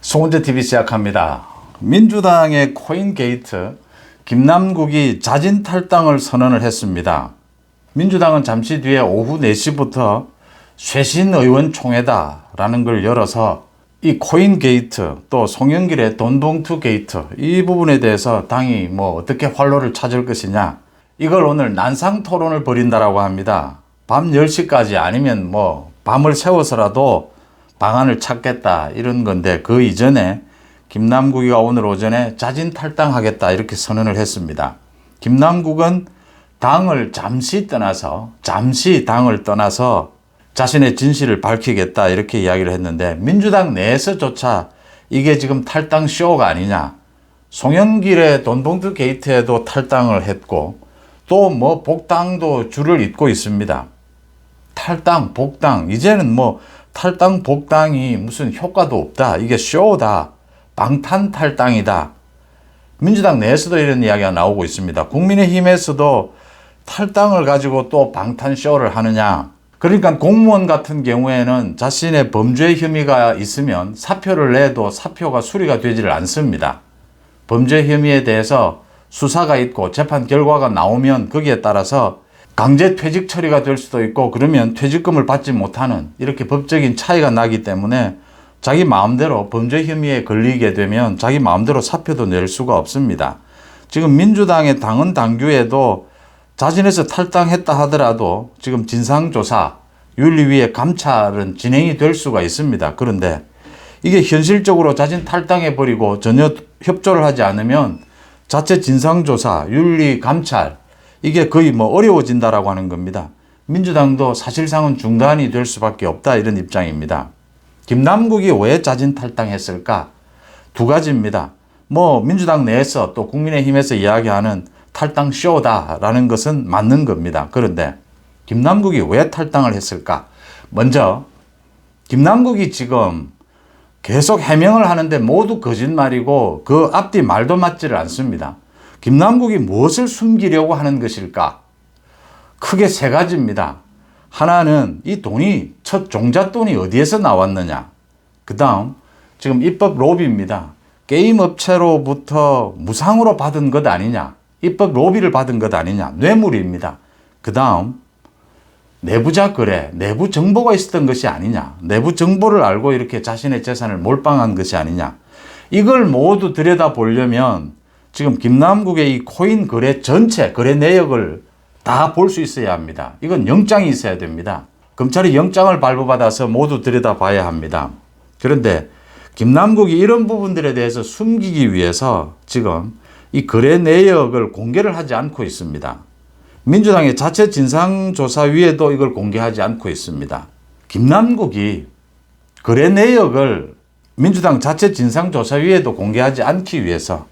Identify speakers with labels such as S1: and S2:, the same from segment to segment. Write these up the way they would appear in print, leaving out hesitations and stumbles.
S1: 송은재TV 시작합니다. 민주당의 코인 게이트, 김남국이 자진 탈당을 선언을 했습니다. 민주당은 잠시 뒤에 오후 4시부터 쇄신 의원총회다라는 걸 열어서 이 코인 게이트 또 송영길의 돈봉투 게이트 이 부분에 대해서 당이 어떻게 활로를 찾을 것이냐, 이걸 오늘 난상 토론을 벌인다라고 합니다. 밤 10시까지 아니면 밤을 새워서라도 방안을 찾겠다 이런 건데, 그 이전에 김남국이가 오늘 오전에 자진 탈당하겠다 이렇게 선언을 했습니다. 김남국은 잠시 당을 떠나서 자신의 진실을 밝히겠다 이렇게 이야기를 했는데, 민주당 내에서조차 이게 지금 탈당 쇼가 아니냐, 송영길의 돈봉투 게이트에도 탈당을 했고 또 복당도 줄을 잇고 있습니다. 탈당, 복당, 이제는 탈당, 복당이 무슨 효과도 없다. 이게 쇼다. 방탄 탈당이다. 민주당 내에서도 이런 이야기가 나오고 있습니다. 국민의힘에서도 탈당을 가지고 또 방탄 쇼를 하느냐. 그러니까 공무원 같은 경우에는 자신의 범죄 혐의가 있으면 사표를 내도 사표가 수리가 되지를 않습니다. 범죄 혐의에 대해서 수사가 있고 재판 결과가 나오면 거기에 따라서 강제 퇴직 처리가 될 수도 있고, 그러면 퇴직금을 받지 못하는 이렇게 법적인 차이가 나기 때문에 자기 마음대로 범죄 혐의에 걸리게 되면 자기 마음대로 사표도 낼 수가 없습니다. 지금 민주당의 당헌 당규에도 자진해서 탈당했다 하더라도 지금 진상조사, 윤리위의 감찰은 진행이 될 수가 있습니다. 그런데 이게 현실적으로 자진 탈당해버리고 전혀 협조를 하지 않으면 자체 진상조사, 윤리 감찰, 이게 거의 어려워진다라고 하는 겁니다. 민주당도 사실상은 중단이 될 수밖에 없다 이런 입장입니다. 김남국이 왜 자진 탈당했을까? 두 가지입니다. 민주당 내에서 또 국민의힘에서 이야기하는 탈당 쇼다라는 것은 맞는 겁니다. 그런데 김남국이 왜 탈당을 했을까? 먼저 김남국이 지금 계속 해명을 하는데 모두 거짓말이고 그 앞뒤 말도 맞지를 않습니다. 김남국이 무엇을 숨기려고 하는 것일까? 크게 세 가지입니다. 하나는 이 돈이, 첫 종잣돈이 어디에서 나왔느냐. 그 다음 지금 입법 로비입니다. 게임 업체로부터 무상으로 받은 것 아니냐. 입법 로비를 받은 것 아니냐. 뇌물입니다. 그 다음 내부자 거래, 내부 정보가 있었던 것이 아니냐. 내부 정보를 알고 이렇게 자신의 재산을 몰빵한 것이 아니냐. 이걸 모두 들여다보려면 지금 김남국의 이 코인 거래 전체 거래 내역을 다 볼 수 있어야 합니다. 이건 영장이 있어야 됩니다. 검찰이 영장을 발부받아서 모두 들여다봐야 합니다. 그런데 김남국이 이런 부분들에 대해서 숨기기 위해서 지금 이 거래 내역을 공개를 하지 않고 있습니다. 민주당의 자체 진상조사위에도 이걸 공개하지 않고 있습니다. 김남국이 거래 내역을 민주당 자체 진상조사위에도 공개하지 않기 위해서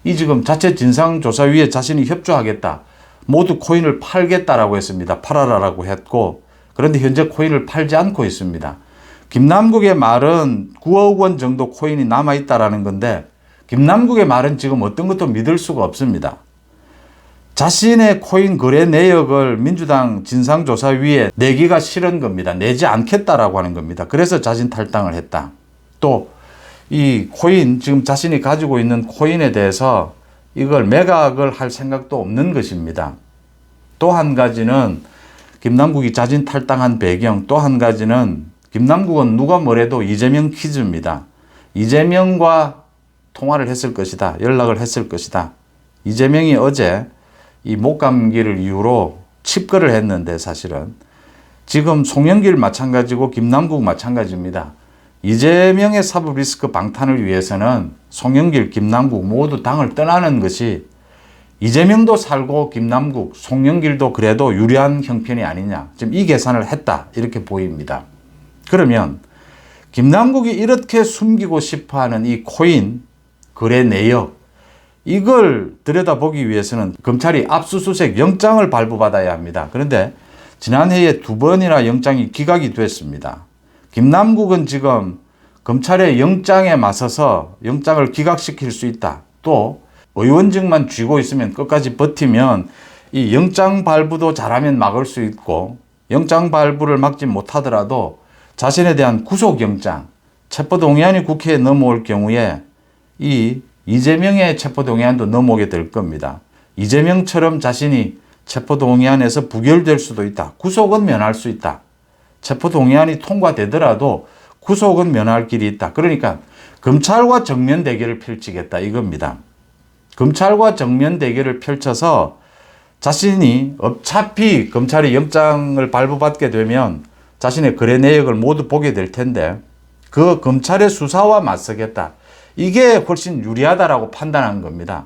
S1: 이 지금 자체 진상조사위에 자신이 협조하겠다, 모두 코인을 팔겠다라고 했습니다. 팔아라라고 했고, 그런데 현재 코인을 팔지 않고 있습니다. 김남국의 말은 9억 원 정도 코인이 남아있다라는 건데, 김남국의 말은 지금 어떤 것도 믿을 수가 없습니다. 자신의 코인 거래 내역을 민주당 진상조사위에 내기가 싫은 겁니다. 내지 않겠다라고 하는 겁니다. 그래서 자진 탈당을 했다. 또 이 코인, 지금 자신이 가지고 있는 코인에 대해서 이걸 매각을 할 생각도 없는 것입니다. 또 한 가지는 김남국이 자진 탈당한 배경, 또 한 가지는 김남국은 누가 뭐래도 이재명 퀴즈입니다. 이재명과 통화를 했을 것이다. 연락을 했을 것이다. 이재명이 어제 이 목감기를 이유로 칩거를 했는데, 사실은 지금 송영길 마찬가지고 김남국 마찬가지입니다. 이재명의 사법 리스크 방탄을 위해서는 송영길, 김남국 모두 당을 떠나는 것이 이재명도 살고 김남국, 송영길도 그래도 유리한 형편이 아니냐. 지금 이 계산을 했다 이렇게 보입니다. 그러면 김남국이 이렇게 숨기고 싶어하는 이 코인 거래 내역, 이걸 들여다보기 위해서는 검찰이 압수수색 영장을 발부받아야 합니다. 그런데 지난해에 2번이나 영장이 기각이 됐습니다. 김남국은 지금 검찰의 영장에 맞서서 영장을 기각시킬 수 있다. 또 의원직만 쥐고 있으면, 끝까지 버티면 이 영장 발부도 잘하면 막을 수 있고, 영장 발부를 막지 못하더라도 자신에 대한 구속영장, 체포동의안이 국회에 넘어올 경우에 이 이재명의 체포동의안도 넘어오게 될 겁니다. 이재명처럼 자신이 체포동의안에서 부결될 수도 있다. 구속은 면할 수 있다. 체포동의안이 통과되더라도 구속은 면할 길이 있다. 그러니까 검찰과 정면 대결을 펼치겠다 이겁니다. 검찰과 정면 대결을 펼쳐서 자신이 어차피 검찰이 영장을 발부받게 되면 자신의 거래 내역을 모두 보게 될 텐데 그 검찰의 수사와 맞서겠다. 이게 훨씬 유리하다라고 판단한 겁니다.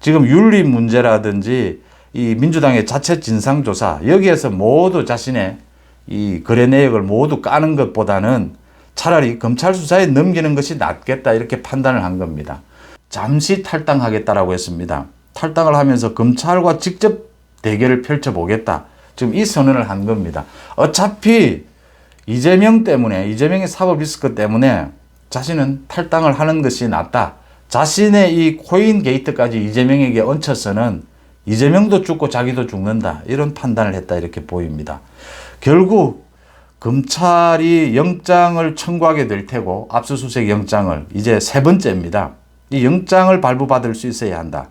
S1: 지금 윤리 문제라든지 이 민주당의 자체 진상조사 여기에서 모두 자신의 이 거래 내역을 모두 까는 것보다는 차라리 검찰 수사에 넘기는 것이 낫겠다 이렇게 판단을 한 겁니다. 잠시 탈당하겠다라고 했습니다. 탈당을 하면서 검찰과 직접 대결을 펼쳐보겠다. 지금 이 선언을 한 겁니다. 어차피 이재명 때문에 이재명의 사법 리스크 때문에 자신은 탈당을 하는 것이 낫다. 자신의 이 코인 게이트까지 이재명에게 얹혀서는 이재명도 죽고 자기도 죽는다. 이런 판단을 했다 이렇게 보입니다. 결국 검찰이 영장을 청구하게 될 테고 압수수색 영장을 이제 세 번째입니다. 이 영장을 발부받을 수 있어야 한다.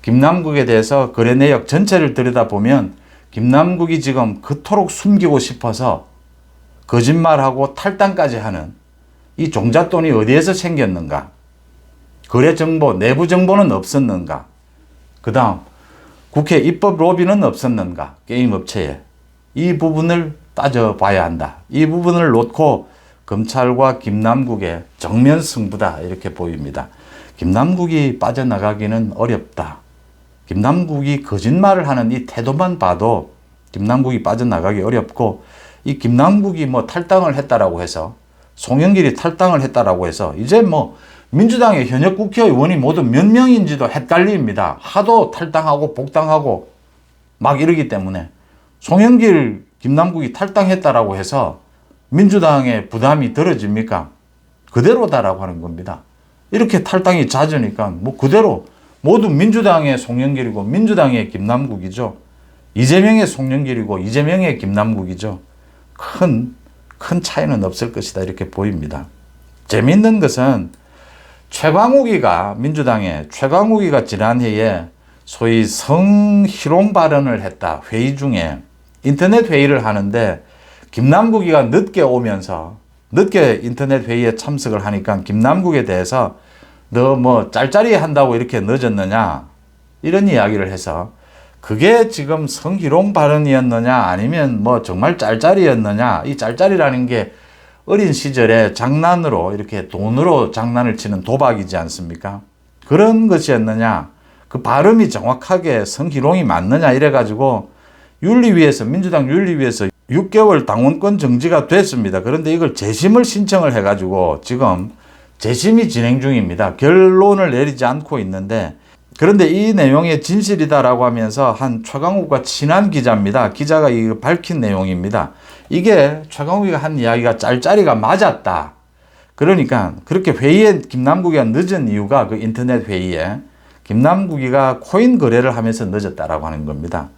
S1: 김남국에 대해서 거래 내역 전체를 들여다보면 김남국이 지금 그토록 숨기고 싶어서 거짓말하고 탈당까지 하는 이 종잣돈이 어디에서 생겼는가? 거래 정보, 내부 정보는 없었는가? 그 다음 국회 입법 로비는 없었는가? 게임 업체에. 이 부분을 따져봐야 한다. 이 부분을 놓고 검찰과 김남국의 정면 승부다 이렇게 보입니다. 김남국이 빠져나가기는 어렵다. 김남국이 거짓말을 하는 이 태도만 봐도 김남국이 빠져나가기 어렵고 이 김남국이 뭐 탈당을 했다라고 해서 송영길이 탈당을 했다라고 해서 이제 뭐 민주당의 현역 국회의원이 모두 몇 명인지도 헷갈립니다. 하도 탈당하고 복당하고 막 이러기 때문에 송영길, 김남국이 탈당했다라고 해서 민주당의 부담이 덜어집니까? 그대로다라고 하는 겁니다. 이렇게 탈당이 잦으니까 뭐 그대로 모두 민주당의 송영길이고 민주당의 김남국이죠. 이재명의 송영길이고 이재명의 김남국이죠. 큰 차이는 없을 것이다 이렇게 보입니다. 재미있는 것은 최광욱이가 지난해에 소위 성희롱 발언을 했다. 회의 중에 인터넷 회의를 하는데 김남국이가 늦게 오면서 늦게 인터넷 회의에 참석을 하니까 김남국에 대해서 너 뭐 짤짤이 한다고 이렇게 늦었느냐 이런 이야기를 해서 그게 지금 성희롱 발언이었느냐 아니면 뭐 정말 짤짤이였느냐. 이 짤짤이라는 게 어린 시절에 장난으로 이렇게 돈으로 장난을 치는 도박이지 않습니까? 그런 것이었느냐. 그 발음이 정확하게 성희롱이 맞느냐 이래가지고 윤리위에서 민주당 윤리위에서 6개월 당원권 정지가 됐습니다. 그런데 이걸 재심을 신청을 해가지고 지금 재심이 진행 중입니다. 결론을 내리지 않고 있는데 그런데 이 내용이 진실이다라고 하면서 한 최강욱과 친한 기자입니다. 기자가 이거 밝힌 내용입니다. 이게 최강욱이가 한 이야기가 짤짤이가 맞았다. 그러니까 그렇게 회의에 김남국이가 늦은 이유가 그 인터넷 회의에 김남국이가 코인 거래를 하면서 늦었다라고 하는 겁니다.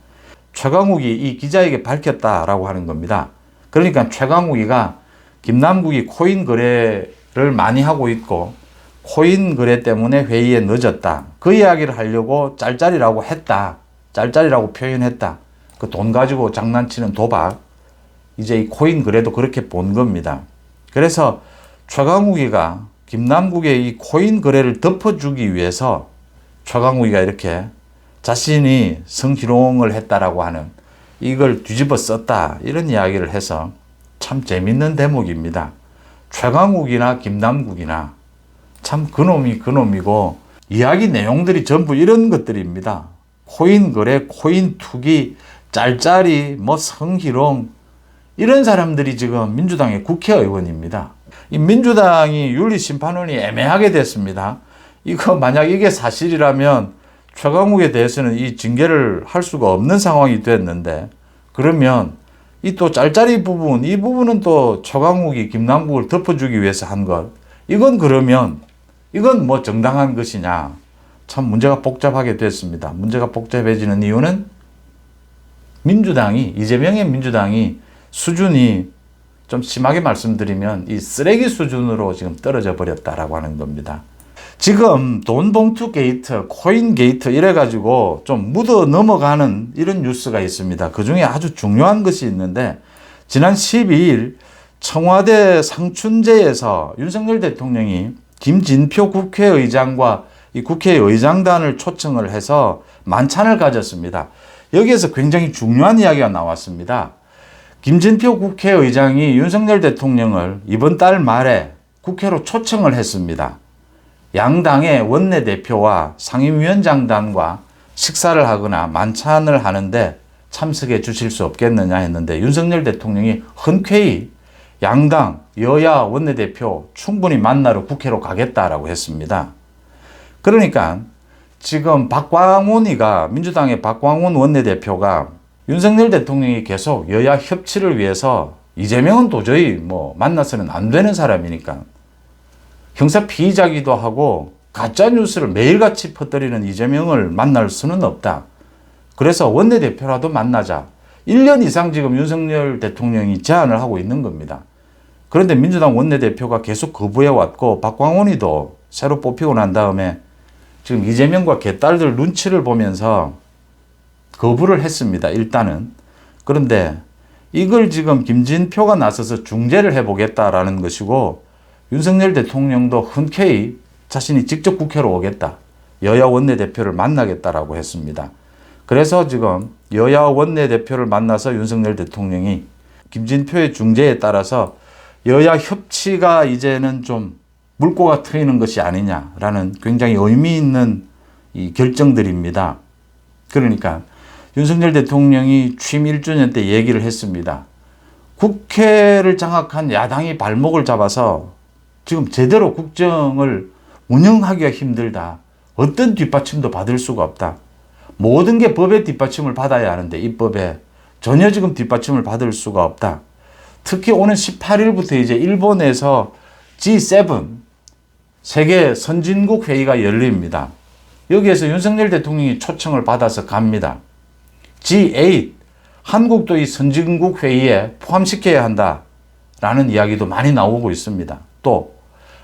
S1: 최강욱이 이 기자에게 밝혔다라고 하는 겁니다. 그러니까 최강욱이가 김남국이 코인 거래를 많이 하고 있고 코인 거래 때문에 회의에 늦었다. 그 이야기를 하려고 짤짤이라고 했다. 짤짤이라고 표현했다. 그 돈 가지고 장난치는 도박. 이제 이 코인 거래도 그렇게 본 겁니다. 그래서 최강욱이가 김남국의 이 코인 거래를 덮어주기 위해서 최강욱이가 이렇게 자신이 성희롱을 했다라고 하는 이걸 뒤집어 썼다. 이런 이야기를 해서 참 재밌는 대목입니다. 최강욱이나 김남국이나 참 그놈이 그놈이고 이야기 내용들이 전부 이런 것들입니다. 코인 거래, 코인 투기, 짤짤이, 뭐 성희롱 이런 사람들이 지금 민주당의 국회의원입니다. 이 민주당이 윤리심판원이 애매하게 됐습니다. 이거 만약 이게 사실이라면 최강욱에 대해서는 이 징계를 할 수가 없는 상황이 됐는데 그러면 이 또 짤짤이 부분, 이 부분은 또 최강욱이 김남국을 덮어주기 위해서 한 것. 이건 그러면 이건 뭐 정당한 것이냐. 참 문제가 복잡하게 됐습니다. 문제가 복잡해지는 이유는 민주당이, 이재명의 민주당이 수준이 좀 심하게 말씀드리면 이 쓰레기 수준으로 지금 떨어져 버렸다라고 하는 겁니다. 지금 돈봉투 게이트, 코인 게이트 이래가지고 좀 묻어 넘어가는 이런 뉴스가 있습니다. 그 중에 아주 중요한 것이 있는데, 지난 12일 청와대 상춘제에서 윤석열 대통령이 김진표 국회의장과 이 국회의장단을 초청을 해서 만찬을 가졌습니다. 여기에서 굉장히 중요한 이야기가 나왔습니다. 김진표 국회의장이 윤석열 대통령을 이번 달 말에 국회로 초청을 했습니다. 양당의 원내대표와 상임위원장단과 식사를 하거나 만찬을 하는데 참석해 주실 수 없겠느냐 했는데, 윤석열 대통령이 흔쾌히 양당 여야 원내대표 충분히 만나러 국회로 가겠다라고 했습니다. 그러니까 지금 민주당의 박광훈 원내대표가 윤석열 대통령이 계속 여야 협치를 위해서, 이재명은 도저히 만나서는 안 되는 사람이니까 형사 피의자기도 하고 가짜뉴스를 매일같이 퍼뜨리는 이재명을 만날 수는 없다. 그래서 원내대표라도 만나자. 1년 이상 지금 윤석열 대통령이 제안을 하고 있는 겁니다. 그런데 민주당 원내대표가 계속 거부해왔고, 박광훈이도 새로 뽑히고 난 다음에 지금 이재명과 개딸들 눈치를 보면서 거부를 했습니다. 일단은. 그런데 이걸 지금 김진표가 나서서 중재를 해보겠다라는 것이고, 윤석열 대통령도 흔쾌히 자신이 직접 국회로 오겠다, 여야 원내대표를 만나겠다라고 했습니다. 그래서 지금 여야 원내대표를 만나서 윤석열 대통령이 김진표의 중재에 따라서 여야 협치가 이제는 좀 물꼬가 트이는 것이 아니냐라는 굉장히 의미 있는 이 결정들입니다. 그러니까 윤석열 대통령이 취임 1주년 때 얘기를 했습니다. 국회를 장악한 야당이 발목을 잡아서 지금 제대로 국정을 운영하기가 힘들다. 어떤 뒷받침도 받을 수가 없다. 모든 게 법의 뒷받침을 받아야 하는데 입법에 전혀 지금 뒷받침을 받을 수가 없다. 특히 오는 18일부터 이제 일본에서 G7 세계 선진국 회의가 열립니다. 여기에서 윤석열 대통령이 초청을 받아서 갑니다. G8 한국도 이 선진국 회의에 포함시켜야 한다라는 이야기도 많이 나오고 있습니다. 또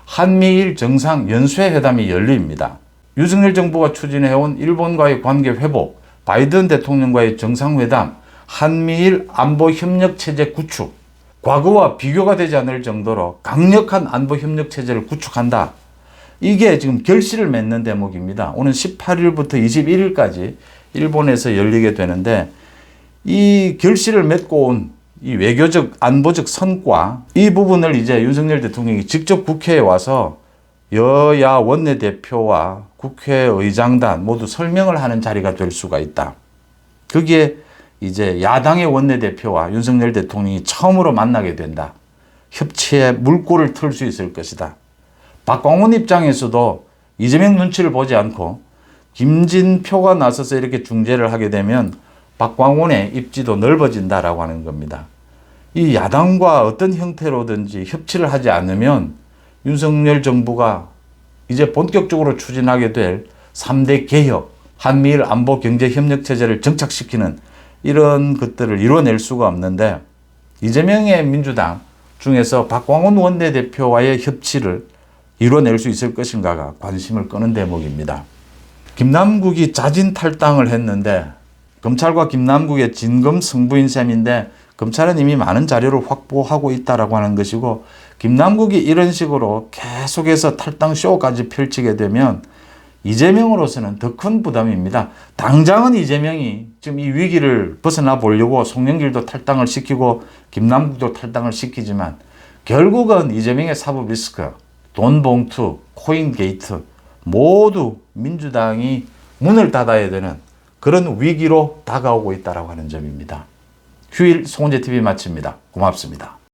S1: 한미일 정상 연쇄회담이 열립니다. 윤석열 정부가 추진해온 일본과의 관계 회복, 바이든 대통령과의 정상회담, 한미일 안보협력체제 구축, 과거와 비교가 되지 않을 정도로 강력한 안보협력체제를 구축한다. 이게 지금 결실을 맺는 대목입니다. 오는 18일부터 21일까지 일본에서 열리게 되는데, 이 결실을 맺고 온 이 외교적, 안보적 성과, 이 부분을 이제 윤석열 대통령이 직접 국회에 와서 여야 원내대표와 국회의장단 모두 설명을 하는 자리가 될 수가 있다. 거기에 이제 야당의 원내대표와 윤석열 대통령이 처음으로 만나게 된다. 협치에 물꼬를 틀 수 있을 것이다. 박광훈 입장에서도 이재명 눈치를 보지 않고 김진표가 나서서 이렇게 중재를 하게 되면 박광훈의 입지도 넓어진다라고 하는 겁니다. 이 야당과 어떤 형태로든지 협치를 하지 않으면 윤석열 정부가 이제 본격적으로 추진하게 될 3대 개혁, 한미일 안보 경제 협력 체제를 정착시키는 이런 것들을 이뤄낼 수가 없는데, 이재명의 민주당 중에서 박광훈 원내대표와의 협치를 이뤄낼 수 있을 것인가가 관심을 끄는 대목입니다. 김남국이 자진 탈당을 했는데, 검찰과 김남국의 진검 승부인 셈인데, 검찰은 이미 많은 자료를 확보하고 있다라고 하는 것이고, 김남국이 이런 식으로 계속해서 탈당 쇼까지 펼치게 되면 이재명으로서는 더 큰 부담입니다. 당장은 이재명이 지금 이 위기를 벗어나 보려고 송영길도 탈당을 시키고 김남국도 탈당을 시키지만, 결국은 이재명의 사법 리스크, 돈 봉투, 코인 게이트 모두 민주당이 문을 닫아야 되는 그런 위기로 다가오고 있다고 하는 점입니다. 휴일 송은재 TV 마칩니다. 고맙습니다.